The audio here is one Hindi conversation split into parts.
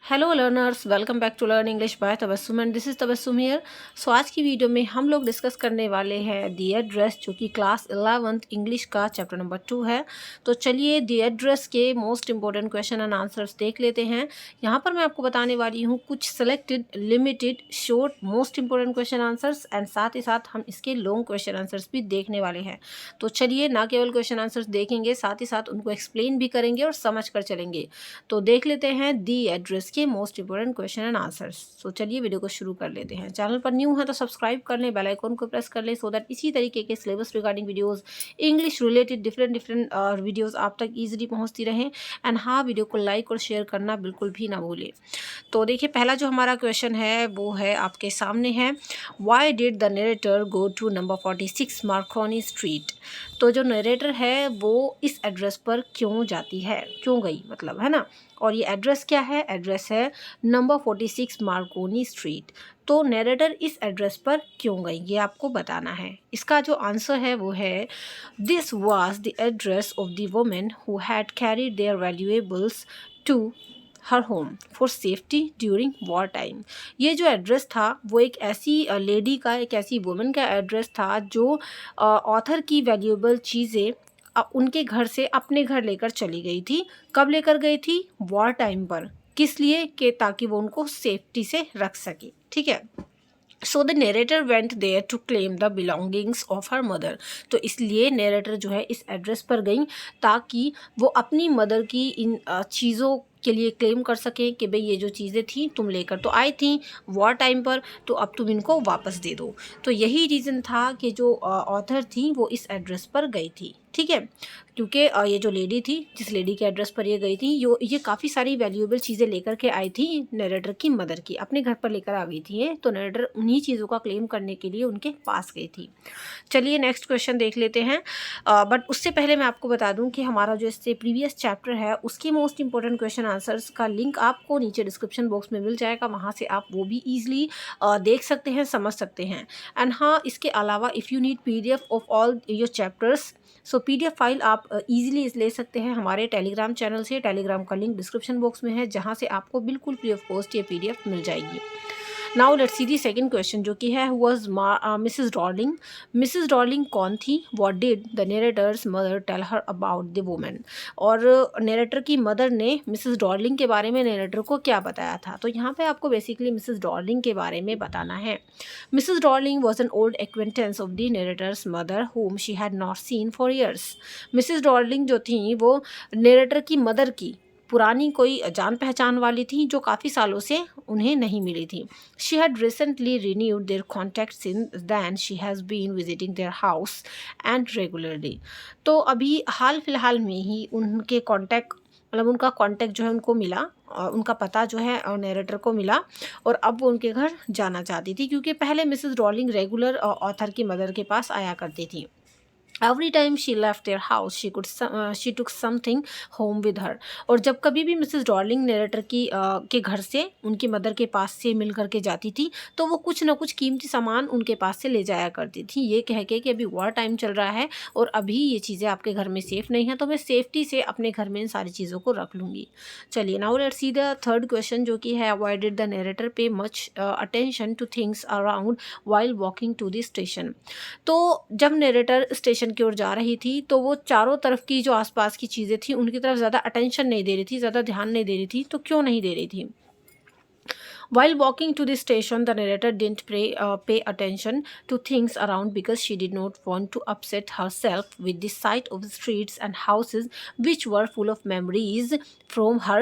Hello learners, welcome back to learn English by Tabassum and this is Tabassum here. So आज की वीडियो में हम लोग डिस्कस करने वाले हैं दी एड्रेस, जो कि क्लास 11th इंग्लिश का चैप्टर नंबर 2 है। तो चलिए दी एड्रेस के most important question and answers देख लेते हैं। यहाँ पर मैं आपको बताने वाली हूँ कुछ selected limited short most important question answers and साथ ही साथ हम इसके लॉन्ग क्वेश्चन आंसर्स भी देखने वाले हैं। तो चलिए ना केवल क्वेश्चन आंसर्स देखेंगे, साथ ही साथ उनको एक्सप्लेन भी करेंगे और समझ कर चलेंगे। तो देख लेते हैं दी एड्रेस के most important question and answers. So चलिए वीडियो को शुरू कर लेते हैं। चैनल पर न्यू है तो सब्सक्राइब कर लें, बेल आइकन को प्रेस कर लें, सो दैट इसी तरीके के syllabus regarding videos, English related different videos आप तक इजीली पहुंचती रहें। एंड हाँ, वीडियो को लाइक और शेयर करना बिल्कुल भी ना भूलें। तो देखिए, पहला जो हमारा क्वेश्चन है वो है आपके सामने है, why did the narrator go to number 46 Marconi street. तो जो नरेटर है वो इस एड्रेस पर क्यों जाती है, क्यों गई मतलब, है ना। और ये एड्रेस क्या है? एड्रेस है नंबर 46 मार्कोनी स्ट्रीट। तो नरेटर इस एड्रेस पर क्यों गई, ये आपको बताना है। इसका जो आंसर है वो है, this was the address of the women who had carried their valuables to her home for safety during war time. ये जो एड्रेस था वो एक ऐसी लेडी का, एक ऐसी वुमेन का एड्रेस था जो ऑथर की वैल्यूएबल चीज़ें उनके घर से अपने घर लेकर चली गई थी। कब लेकर गई थी? वॉर टाइम पर। किस लिए? कि ताकि वो उनको सेफ्टी से रख सके। ठीक है। So the narrator went there to claim the belongings of her mother. तो इसलिए नरेटर जो है इस एड्रेस पर गई ताकि वो अपनी मदर की इन चीज़ों के लिए क्लेम कर सकें कि भाई ये जो चीज़ें थी तुम लेकर तो आई थी वॉर टाइम पर, तो अब तुम इनको वापस दे दो। तो यही रीज़न था कि जो ऑथर थी वो इस एड्रेस पर गई थी। ठीक है। क्योंकि ये जो लेडी थी, जिस लेडी के एड्रेस पर ये गई थी, ये काफ़ी सारी वैल्यूएबल चीज़ें लेकर के आई थी नरेटर की मदर की, अपने घर पर लेकर आ गई थी। तो नरेटर उन्हीं चीज़ों का क्लेम करने के लिए उनके पास गई थी। चलिए नेक्स्ट क्वेश्चन देख लेते हैं। बट उससे पहले मैं आपको बता दूं कि हमारा जो इससे प्रीवियस चैप्टर है उसके मोस्ट इंपॉर्टेंट क्वेश्चन आंसर्स का लिंक आपको नीचे डिस्क्रिप्शन बॉक्स में मिल जाएगा। वहाँ से आप वो भी ईजिली देख सकते हैं, समझ सकते हैं। एंड हाँ, इसके अलावा if you need PDF of all your chapters, so PDF file आप इजीली ले सकते हैं हमारे टेलीग्राम चैनल से। टेलीग्राम का लिंक डिस्क्रिप्शन बॉक्स में है, जहाँ से आपको बिल्कुल फ्री ऑफ कॉस्ट ये PDF मिल जाएगी। Now let's see the second question, जो कि है, who was Mrs Darling. Mrs Darling कौन थी? What did the narrator's mother tell her about the woman. और नरेटर की मदर ने मिसेस डॉर्लिंग के बारे में नरेटर को क्या बताया था? तो यहाँ पे आपको बेसिकली मिसेस डॉर्लिंग के बारे में बताना है। Mrs Darling was an old acquaintance of the narrator's mother whom she had not seen for years। Mrs Darling जो थी वो नरेटर की मदर की पुरानी कोई जान पहचान वाली थी, जो काफ़ी सालों से उन्हें नहीं मिली थी। She had recently renewed their contact since then she has been visiting their house and regularly. तो अभी हाल फिलहाल में ही उनके कॉन्टैक्ट, मतलब उनका कॉन्टैक्ट जो है उनको मिला, उनका पता जो है नरेटर को मिला, और अब वो उनके घर जाना चाहती थी, क्योंकि पहले मिसेस डॉर्लिंग रेगुलर ऑथर की मदर के पास आया करती थी। Every time she left their house, she took something home with her। और जब कभी भी मिसेस डॉर्लिंग नरेटर के घर से उनकी मदर के पास से मिल करके जाती थी, तो वो कुछ ना कुछ कीमती सामान उनके पास से ले जाया करती थी, ये कह के कि अभी वॉर टाइम चल रहा है और अभी ये चीज़ें आपके घर में सेफ़ नहीं है, तो मैं सेफ्टी से अपने घर में इन सारी चीज़ों को रख लूँगी। चलिए now let's see the third question, जो कि है, why did the narrator pay much attention to things around while walking to the station. तो जब नरेटर स्टेशन की ओर जा रही थी, तो वो चारों तरफ की जो आसपास की चीज़ें थी उनकी तरफ ज़्यादा अटेंशन नहीं दे रही थी, ज़्यादा ध्यान नहीं दे रही थी। तो क्यों नहीं दे रही थी? While walking to the station, the narrator didn't pay attention to things around because she did not want to upset herself with the sight of the streets and houses which were full of memories from her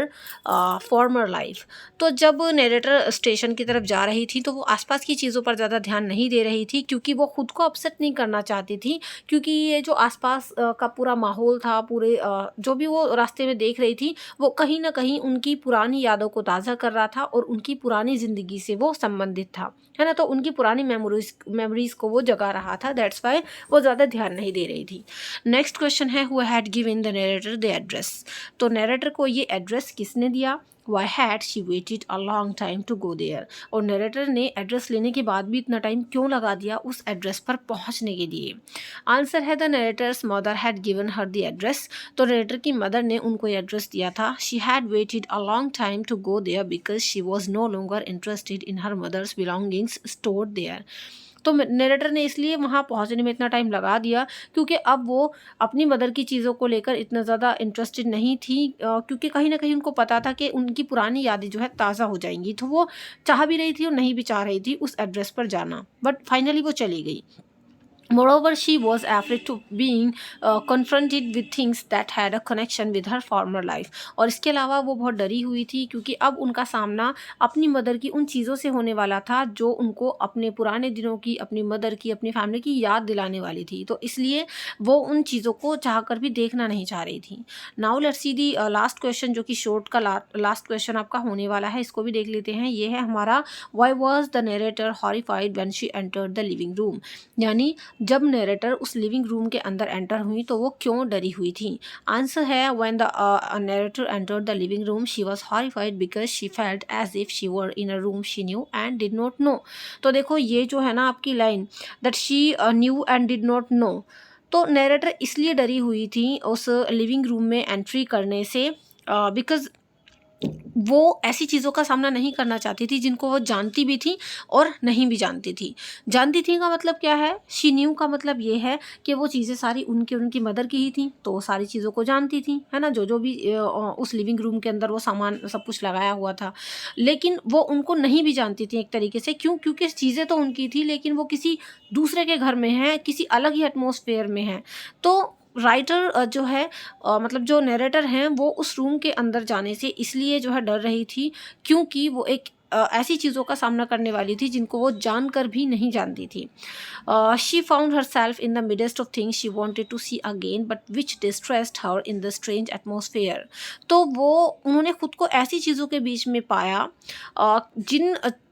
former life। तो जब नरेटर स्टेशन की तरफ जा रही थी तो वो आसपास की चीज़ों पर ज़्यादा ध्यान नहीं दे रही थी, क्योंकि वो खुद को अपसेट नहीं करना चाहती थी, क्योंकि ये जो आसपास का पूरा माहौल था, पूरे जो भी वो रास्ते में देख रही थी, वो कहीं ना कहीं उनकी पुरानी यादों को ताज़ा कर रहा था और उनकी पुरानी ज़िंदगी से वो संबंधित था, है ना। तो उनकी पुरानी मेमोरीज को वो जगा रहा था, दैट्स वाई वो ज़्यादा ध्यान नहीं दे रही थी। नेक्स्ट क्वेश्चन है, who had given the narrator the address. तो नरेटर को ये एड्रेस किसने दिया? Why had she waited a long time to go there? और नरेटर ने एड्रेस लेने के बाद भी इतना टाइम क्यों लगा दिया उस एड्रेस पर पहुंचने के लिए? आंसर है the narrator's mother had given her the address. तो नरेटर की मदर ने उनको एड्रेस दिया था। She had waited a long time to go there because she was no longer interested in her mother's belongings stored there. तो नरेटर ने इसलिए वहाँ पहुँचने में इतना टाइम लगा दिया क्योंकि अब वो अपनी मदर की चीज़ों को लेकर इतना ज़्यादा इंटरेस्टेड नहीं थी, क्योंकि कहीं न कहीं उनको पता था कि उनकी पुरानी यादें जो है ताज़ा हो जाएँगी। तो वो चाह भी रही थी और नहीं भी चाह रही थी उस एड्रेस पर जाना, बट फाइनली वो चली गई। Moreover, she was afraid to being confronted with things that had a connection with her former life। और इसके अलावा वो बहुत डरी हुई थी क्योंकि अब उनका सामना अपनी मदर की उन चीज़ों से होने वाला था जो उनको अपने पुराने दिनों की, अपनी मदर की, अपनी फैमिली की याद दिलाने वाली थी। तो इसलिए वो उन चीज़ों को चाह कर भी देखना नहीं चाह रही थी। Now let's see the last question, जो कि शॉर्ट का लास्ट क्वेश्चन आपका होने वाला है। इसको भी देख लेते हैं। ये है हमारा, why was the narrator horrified when she entered the living room? यानी जब नरेटर उस लिविंग रूम के अंदर एंटर हुई तो वो क्यों डरी हुई थी? आंसर है, when the narrator entered the living room she was horrified because she felt as if she were in a room she knew and did not know. तो देखो ये जो है ना आपकी line, that she knew and did not know, तो नरेटर इसलिए डरी हुई थी उस लिविंग रूम में एंट्री करने से बिकॉज वो ऐसी चीज़ों का सामना नहीं करना चाहती थी जिनको वो जानती भी थी और नहीं भी जानती थी। जानती थी का मतलब क्या है? शी न्यू का मतलब ये है कि वो चीज़ें सारी उनकी मदर की ही थी, तो वो सारी चीज़ों को जानती थी, है ना? जो जो भी उस लिविंग रूम के अंदर वो सामान सब कुछ लगाया हुआ था, लेकिन वो उनको नहीं भी जानती थी एक तरीके से। क्यों? क्योंकि चीज़ें तो उनकी थी लेकिन वो किसी दूसरे के घर में है, किसी अलग ही एटमॉस्फेयर में है। तो राइटर जो है मतलब जो नरेटर हैं वो उस रूम के अंदर जाने से इसलिए जो है डर रही थी क्योंकि वो एक ऐसी चीज़ों का सामना करने वाली थी जिनको वो जानकर भी नहीं जानती थी। She found herself in the midst of things she wanted to see again but which distressed her in the strange atmosphere. तो वो उन्होंने खुद को ऐसी चीज़ों के बीच में पाया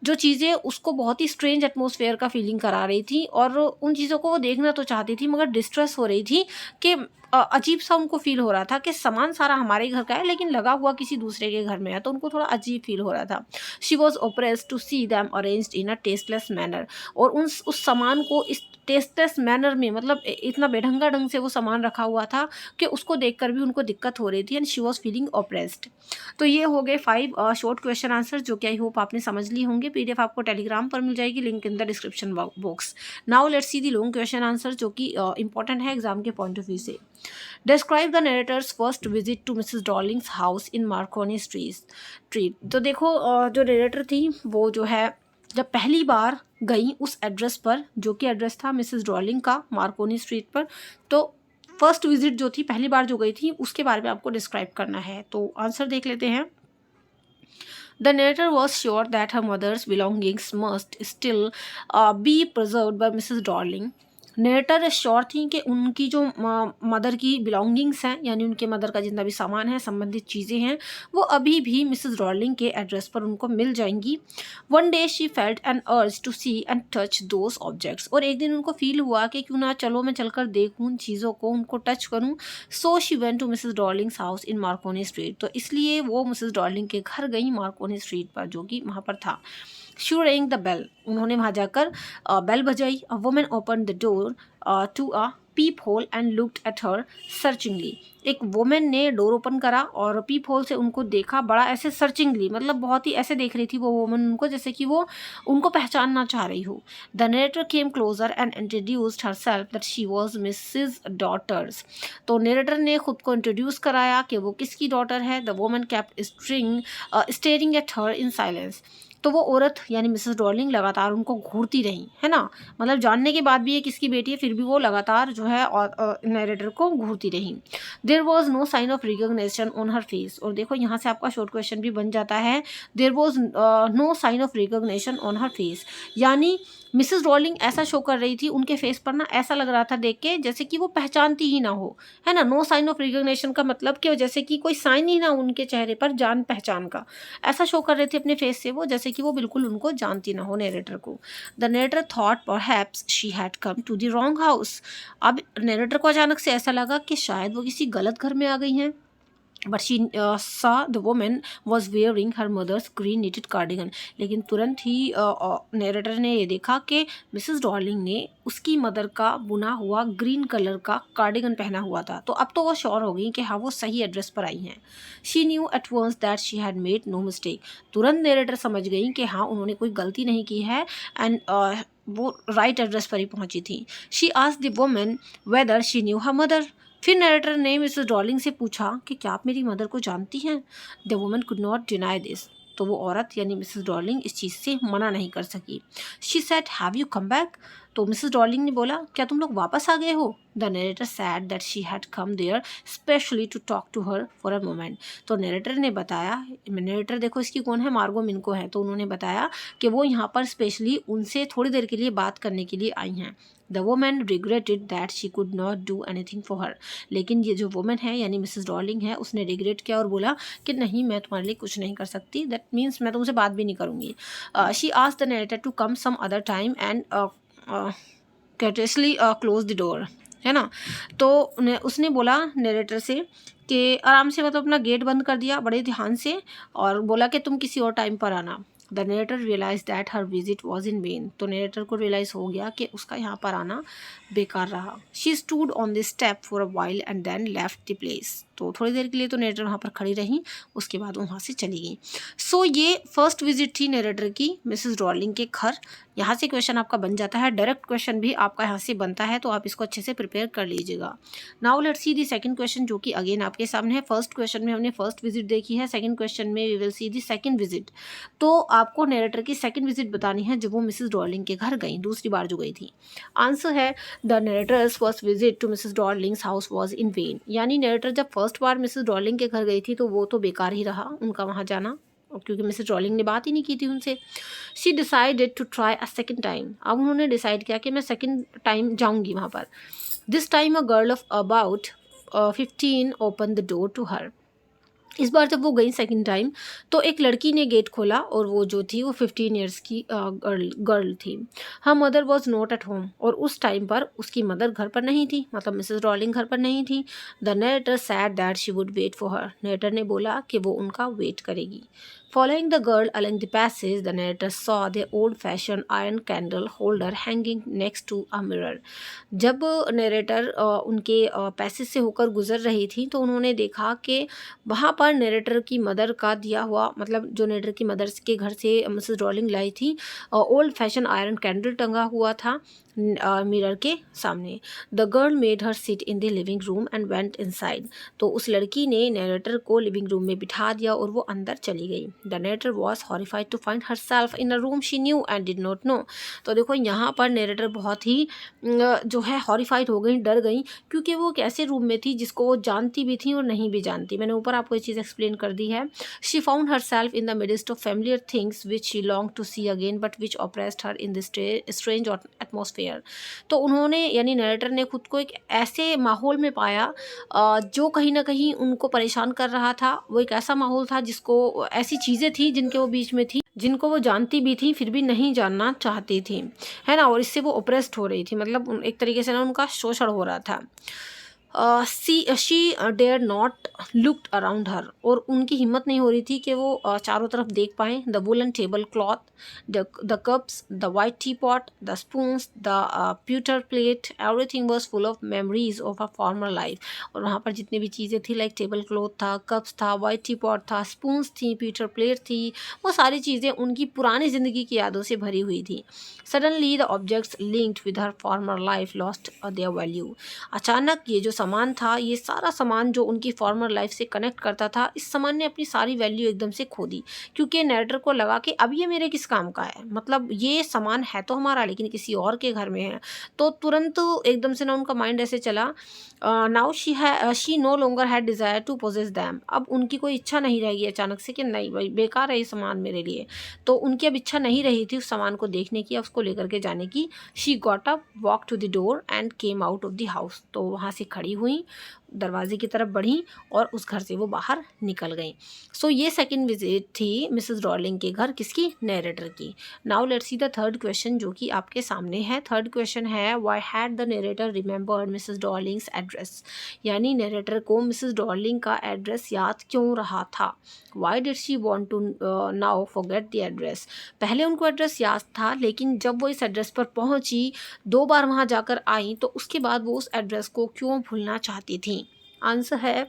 जो चीज़ें उसको बहुत ही स्ट्रेंज एटमोसफेयर का फीलिंग करा रही थी, और उन चीज़ों को वो देखना तो चाहती थी मगर डिस्ट्रेस हो रही थी कि अजीब सा उनको फील हो रहा था कि सामान सारा हमारे घर का है लेकिन लगा हुआ किसी दूसरे के घर में है, तो उनको थोड़ा अजीब फील हो रहा था। She was oppressed to see them arranged in a tasteless manner. और उस सामान को इस टेस्टलेस मैनर में, मतलब इतना बेढंगा ढंग से वो सामान रखा हुआ था कि उसको देखकर भी उनको दिक्कत हो रही थी, and she was feeling oppressed. तो ये हो गए 5 शॉर्ट क्वेश्चन आंसर जो कि आई होप आपने समझ लिए होंगे। पीडीएफ आपको टेलीग्राम पर मिल जाएगी, link in the description box. Now let's see the long question answer जो कि इंपॉर्टेंट है एग्जाम के पॉइंट ऑफ व्यू से। Describe the narrator's first visit to Mrs Darling's house in Marconi street. तो देखो जो नरेटर थी वो जो है जब पहली बार गई उस एड्रेस पर, जो कि एड्रेस था मिसेस डॉर्लिंग का मार्कोनी स्ट्रीट पर, तो फर्स्ट विजिट जो थी, पहली बार जो गई थी, उसके बारे में आपको डिस्क्राइब करना है। तो आंसर देख लेते हैं। The narrator was sure that her mother's belongings must still be preserved by Mrs. Darling। Narrator sure थी कि उनकी जो मदर की बिलोंगिंग्स हैं, यानी उनके मदर का जितना भी सामान है, संबंधित चीज़ें हैं, वो अभी भी मिसेस डॉर्लिंग के एड्रेस पर उनको मिल जाएंगी। One day she felt an urge to see and touch those objects. और एक दिन उनको फील हुआ कि क्यों ना चलो मैं चलकर देखूँ उन चीज़ों को, उनको टच करूँ। So she went to Mrs Darling's house in Marconi street. तो इसलिए वो मिसेस डॉर्लिंग के घर गई मार्कोनी स्ट्रीट पर, जो कि वहाँ पर था। She rang the bell. उन्होंने वहाँ जाकर बेल बजाई। A woman open the door to a peep hole and looked at her searchingly. एक वुमेन ने डोर ओपन करा और पीप होल से उनको देखा, बड़ा ऐसे सर्चिंगली, मतलब बहुत ही ऐसे देख रही थी वो वुमन उनको, जैसे कि वो उनको पहचानना चाह रही हो। The narrator came closer and introduced herself that she was Mrs daughters. तो नरेटर ने खुद को इंट्रोड्यूस कराया कि वो किसकी डॉटर है। The woman kept staring at her in silence. तो वो औरत यानी मिसेस डॉर्लिंग लगातार उनको घूरती रही, है ना, मतलब जानने के बाद भी ये किसकी बेटी है फिर भी वो लगातार जो है नरेटर को घूरती रही। There was no sign of recognition on her face. और देखो यहाँ से आपका शॉर्ट क्वेश्चन भी बन जाता है। There was no sign of recognition on her face, यानी मिसेस डॉर्लिंग ऐसा शो कर रही थी उनके फेस पर ना, ऐसा लग रहा था देख के जैसे कि वो पहचानती ही ना हो, है ना। नो साइन ऑफ रिकॉग्निशन का मतलब कि जैसे कि कोई साइन ही ना उनके चेहरे पर जान पहचान का, ऐसा शो कर रहे थे अपने फेस से वो, जैसे कि वो बिल्कुल उनको जानती ना हो नरेटर को। The narrator thought perhaps she had come to the wrong house. अब नरेटर को अचानक से ऐसा लगा कि शायद वो किसी गलत घर में आ गई हैं। But she saw the women was wearing her mother's green knitted cardigan. लेकिन तुरंत ही नरेटर ने ये देखा कि मिसेस डॉर्लिंग ने उसकी मदर का बुना हुआ ग्रीन कलर का कार्डिगन पहना हुआ था। तो अब तो वो श्योर हो गई कि हाँ वो सही एड्रेस पर आई हैं। She knew at once that she had made no mistake. तुरंत नरेटर समझ गई कि हाँ उन्होंने कोई गलती नहीं की है एंड वो राइट एड्रेस पर ही पहुंची थी। She asked the woman whether she knew her mother. फिर नरेटर ने मिसेस डॉर्लिंग से पूछा कि क्या आप मेरी मदर को जानती हैं। The woman could not deny this. तो वो औरत यानी मिसेस डॉर्लिंग इस चीज़ से मना नहीं कर सकी। She said have you come back. तो मिसेस डॉर्लिंग ने बोला क्या तुम लोग वापस आ गए हो। The narrator said that she had come there specially to talk to her for a moment. तो नरेटर ने बताया, नरेटर देखो इसकी कौन है, मार्गो मिनको है, तो उन्होंने बताया कि वो यहाँ पर स्पेशली उनसे थोड़ी देर के लिए बात करने के लिए आई हैं। The woman regretted that she could not do anything for her. लेकिन ये जो वुमन है यानी मिसेस डॉर्लिंग है उसने रिग्रेट किया और बोला कि नहीं मैं तुम्हारे लिए कुछ नहीं कर सकती, दैट मीन्स मैं तुमसे बात भी नहीं करूँगी। She asked the narrator to come some other time and courteously close the door, है ना। तो उसने बोला नरेटर से कि आराम से मतलब अपना गेट बंद कर दिया बड़े ध्यान से और बोला कि तुम किसी और टाइम पर आना। The narrator realize that her visit was in vain. तो नरेटर को रियलाइज़ हो गया कि उसका यहाँ पर आना बेकार रहा। She stood on the step for a while and then left the place. तो थोड़ी देर के लिए तो नरेटर वहाँ पर खड़ी रही, उसके बाद वहाँ से चली गई। सो ये फर्स्ट विजिट थी नरेटर की मिसेस डॉर्लिंग के घर। यहाँ से क्वेश्चन आपका बन जाता है, डायरेक्ट क्वेश्चन भी आपका यहाँ से बनता है, तो आप इसको अच्छे से प्रिपेयर कर लीजिएगा। Now let's see the second question जो कि अगेन आपके सामने है। फर्स्ट क्वेश्चन में हमने फर्स्ट विजिट देखी है, सेकंड क्वेश्चन में we will see the second visit. तो आपको नरेटर की सेकंड विजिट बतानी है जब वो मिसेस डॉर्लिंग के घर गई, दूसरी बार जो गई थी। आंसर है the narrator's first visit to Mrs Darling's house was in vain. यानी नरेटर जब फर्स्ट बार मिसेस डॉर्लिंग के घर गई थी तो वो तो बेकार ही रहा उनका वहाँ जाना, क्योंकि मिसेस डॉर्लिंग ने बात ही नहीं की थी उनसे। She decided to try a second time. अब उन्होंने डिसाइड किया कि मैं सेकेंड टाइम जाऊँगी वहाँ पर। This time a girl of about 15 open the door to her. इस बार जब वो गई सेकंड टाइम तो एक लड़की ने गेट खोला और वो जो थी वो 15 ईयर्स की गर्ल थी। Her mother was not at home. और उस टाइम पर उसकी मदर घर पर नहीं थी, मतलब मिसेस डॉर्लिंग घर पर नहीं थी। The narrator said that she would wait for her. Narrator ने बोला कि वो उनका वेट करेगी। Following the girl along the passage, the narrator saw the old-fashioned iron candle holder hanging next to a mirror. जब नरेटर उनके पैसेज से होकर गुजर रही थी तो उन्होंने देखा कि वहाँ पर नरेटर की मदर का दिया हुआ, मतलब जो नरेटर की मदर के घर से मिसेस डॉर्लिंग लाई थी, ओल्ड फैशन आयरन कैंडल टंगा हुआ था मिरर के सामने। The girl made her sit in the living room and went inside. तो उस लड़की ने नरेटर को लिविंग रूम में बिठा दिया और वो अंदर चली गई। The narrator was horrified to find herself in a room she knew and did not know. तो देखो यहाँ पर नरेटर बहुत ही जो है हॉरिफाइड हो गई, डर गई, क्योंकि वो एक ऐसे रूम में थी जिसको वो जानती भी थी और नहीं भी जानती। मैंने ऊपर आपको ये चीज़ एक्सप्लेन कर दी है। She found herself in the midst of familiar things which she long to see again but which oppressed her in the strange atmosphere. तो उन्होंने यानी नरेटर ने खुद को एक ऐसे माहौल में पाया जो कहीं ना कहीं उनको परेशान कर रहा था। वो एक ऐसा माहौल था जिसको ऐसी चीज़ें थी जिनके वो बीच में थी, जिनको वो जानती भी थी फिर भी नहीं जानना चाहती थी, है ना। और इससे वो ओप्रेस्ड हो रही थी, मतलब एक तरीके से ना उनका शोषण हो रहा था। She dare not looked around her. और उनकी हिम्मत नहीं हो रही थी कि वो चारों तरफ देख पाएँ। The woollen table cloth, the cups, the white T pot, the spoons, the pewter plate, everything was full of memories of a former life. और वहाँ पर जितनी भी चीज़ें थी, लाइक टेबल क्लॉथ था, कप्स था, वाइट टी पॉट था, स्पून्स थी, pewter प्लेट थी, वो सारी चीज़ें उनकी पुरानी ज़िंदगी की यादों से भरी हुई थी। Suddenly the objects linked with her farmer life lost their value. अचानक ये जो सामान था, ये सारा सामान जो उनकी फॉर्मर लाइफ से कनेक्ट करता था, इस सामान ने अपनी सारी वैल्यू एकदम से खो दी, क्योंकि नरेटर को लगा कि अब ये मेरे किस काम का है, मतलब ये सामान है तो हमारा लेकिन किसी और के घर में है। तो तुरंत एकदम से ना उनका माइंड ऐसे चला, now she no longer had desire to possess them. अब उनकी कोई इच्छा नहीं रहेगी अचानक से कि नहीं भाई बेकार है ये सामान मेरे लिए। तो उनकी अब इच्छा नहीं रही थी उस सामान को देखने की, उसको लेकर के जाने की। She got up, walk to the door and came out of the house. तो वहाँ से खड़ी हुई, दरवाजे की तरफ बढ़ी और उस घर से वो बाहर निकल गई। सो ये सेकंड विजिट थी मिसेस डॉर्लिंग के घर, किसकी, नरेटर की। Now let's see the third question जो कि आपके सामने है। थर्ड क्वेश्चन है why had the narrator remembered Mrs Darling's address, यानी नरेटर को मिसेस डॉर्लिंग का एड्रेस याद क्यों रहा था। Why did she want to now forget the address, पहले उनको एड्रेस याद था लेकिन जब वो इस एड्रेस पर पहुंची, 2 बार वहां जाकर आई, तो उसके बाद वो उस एड्रेस को क्यों भूलना चाहती थी। आंसर है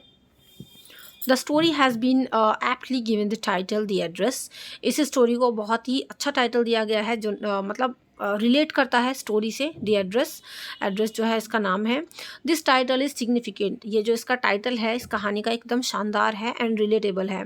the story has been aptly given the title the address. इस स्टोरी को बहुत ही अच्छा टाइटल दिया गया है जो मतलब रिलेट करता है स्टोरी से। द एड्रेस, एड्रेस जो है इसका नाम है। दिस टाइटल इज़ सिग्निफिकेंट, ये जो इसका टाइटल है इस कहानी का एकदम शानदार है एंड रिलेटेबल है।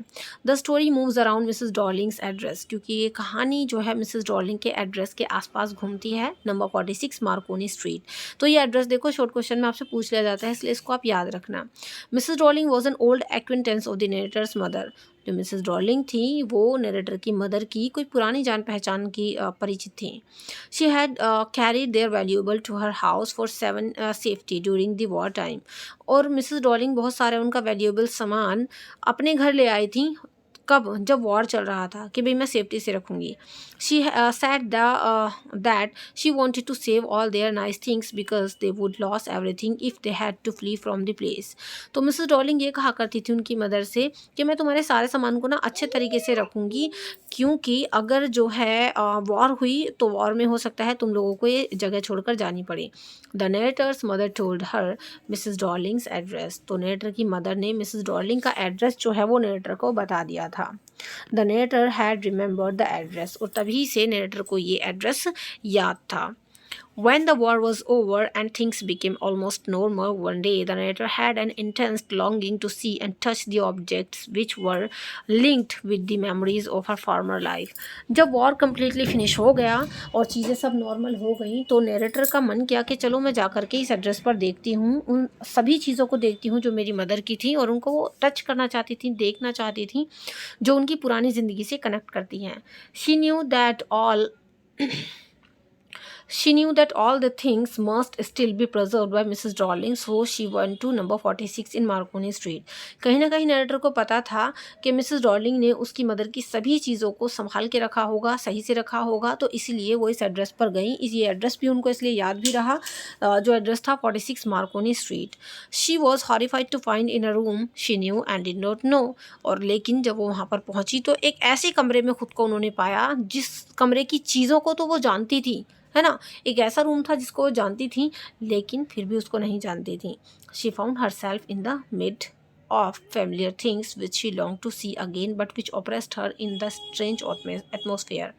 The story moves around Mrs Darling's address, क्योंकि ये कहानी जो है मिसेस डॉर्लिंग के एड्रेस के आसपास घूमती है, नंबर 46 मार्कोनी स्ट्रीट। तो ये एड्रेस देखो शॉर्ट क्वेश्चन में आपसे पूछ लिया जाता है, इसलिए इसको आप याद रखना। Mrs Darling was an old acquaintance of the narrator's mother, जो मिसेस डॉर्लिंग थी वो नरेटर की मदर की कोई पुरानी जान पहचान की परिचित थी। She had carried their valuable to her house for safety during the war time, और मिसेस डॉर्लिंग बहुत सारे उनका वैल्यूएबल सामान अपने घर ले आई थी, कब, जब वॉर चल रहा था, कि भाई मैं सेफ्टी से रखूँगी। She said that she wanted to save all their nice things because they would lose everything if they had to flee from the place. तो मिसेस डॉर्लिंग ये कहा करती थी उनकी मदर से कि मैं तुम्हारे सारे सामान को ना अच्छे तरीके से रखूँगी, क्योंकि अगर जो है वॉर हुई तो वॉर में हो सकता है तुम लोगों को ये जगह छोड़कर जानी पड़े। The narrator's mother told her Mrs Darling's address, तो नरेटर की मदर ने मिसेस डॉर्लिंग का एड्रेस जो है वो नरेटर को बता दिया था। The narrator had remembered the address, और तभी से नरेटर को ये एड्रेस याद था। When the war was over and things became almost normal, one day the narrator had an intense longing to see and touch the objects which were linked with the memories of her former life. जब वॉर completely फिनिश हो गया और चीज़ें सब नॉर्मल हो गई, तो नरेटर का मन किया कि चलो मैं जा कर के इस एड्रेस पर देखती हूँ, उन सभी चीज़ों को देखती हूँ जो मेरी मदर की थी, और उनको वो टच करना चाहती थी, देखना चाहती थी, जो उनकी पुरानी ज़िंदगी से कनेक्ट करती हैं। She knew that all She knew that all the things must still be preserved by Mrs. Darling, so she went to number 46 in Marconi Street. कहीं ना कहीं नरेटर को पता था कि मिसेस डॉर्लिंग ने उसकी मदर की सभी चीज़ों को संभाल के रखा होगा, सही से रखा होगा, तो इसीलिए वो इस एड्रेस पर गई। ये एड्रेस भी उनको इसलिए याद भी रहा, जो एड्रेस था 46 Marconi street. She was horrified to find in a room she knew and did not know, और लेकिन जब वो वहाँ पर पहुँची तो एक ऐसे कमरे में खुद को उन्होंने पाया जिस कमरे की चीज़ों को तो वो जानती थी, है ना, एक ऐसा रूम था जिसको वो जानती थी लेकिन फिर भी उसको नहीं जानती थी। She found herself in the mid of familiar things which she long to see again but which oppressed her in the strange atmosphere.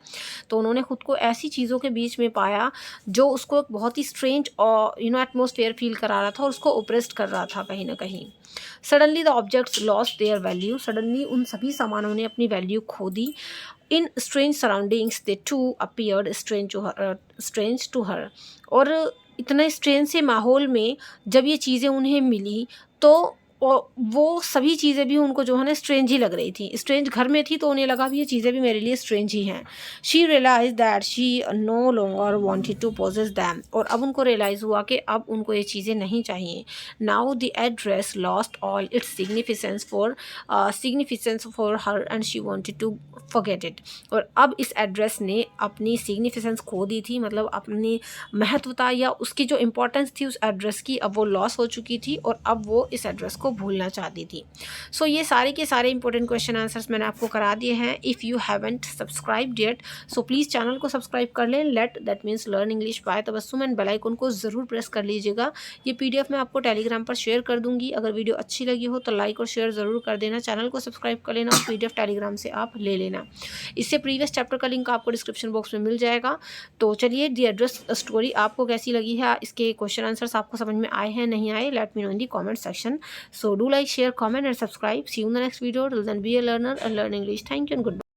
तो उन्होंने खुद को ऐसी चीज़ों के बीच में पाया जो उसको एक बहुत ही स्ट्रेंज और एटमोसफेयर फील करा रहा था और उसको ऑप्रेस्ड कर रहा था कहीं ना कहीं। Suddenly the objects lost their value, suddenly उन सभी सामानों ने अपनी वैल्यू खो दी। In strange surroundings they too appeared strange to her, और इतने स्ट्रेंज से माहौल में जब ये चीज़ें उन्हें मिली तो वो सभी चीज़ें भी उनको जो है ना स्ट्रेंज ही लग रही थी। स्ट्रेंज घर में थी तो उन्हें लगा भी ये चीज़ें भी मेरे लिए स्ट्रेंज ही हैं। She realize that she no longer wanted to possess them, और अब उनको रियलाइज़ हुआ कि अब उनको ये चीज़ें नहीं चाहिए। Now the address lost all its significance for her and she wanted to forget it, और अब इस एड्रेस ने अपनी सिग्निफिकेंस खो दी थी, मतलब अपनी महत्वता या उसकी जो इम्पोर्टेंस थी उस एड्रेस की अब वो लॉस हो चुकी थी, और अब वो इस एड्रेस को भूलना चाहती थी। सो ये सारे के सारे इंपॉर्टेंट क्वेश्चन आंसर्स मैंने आपको करा दिए हैं। If you haven't subscribed yet so please channel को सब्सक्राइब कर लें। Let that means learn English by Tabassum, and bell icon को ज़रूर प्रेस कर लीजिएगा। ये PDF मैं आपको टेलीग्राम पर शेयर कर दूंगी। अगर वीडियो अच्छी लगी हो तो लाइक और शेयर ज़रूर कर देना, चैनल को सब्सक्राइब कर लेना और PDF टेलीग्राम से आप ले लेना। इससे प्रीवियस चैप्टर का लिंक आपको डिस्क्रिप्शन बॉक्स में मिल जाएगा। तो चलिए, दी एड्रेस स्टोरी आपको कैसी लगी है, इसके क्वेश्चन आंसर्स आपको समझ में आए हैं नहीं आए, let me know in the comment section. So do like, share, comment and subscribe. See you in the next video. Till then, be a learner and learn English. Thank you and goodbye.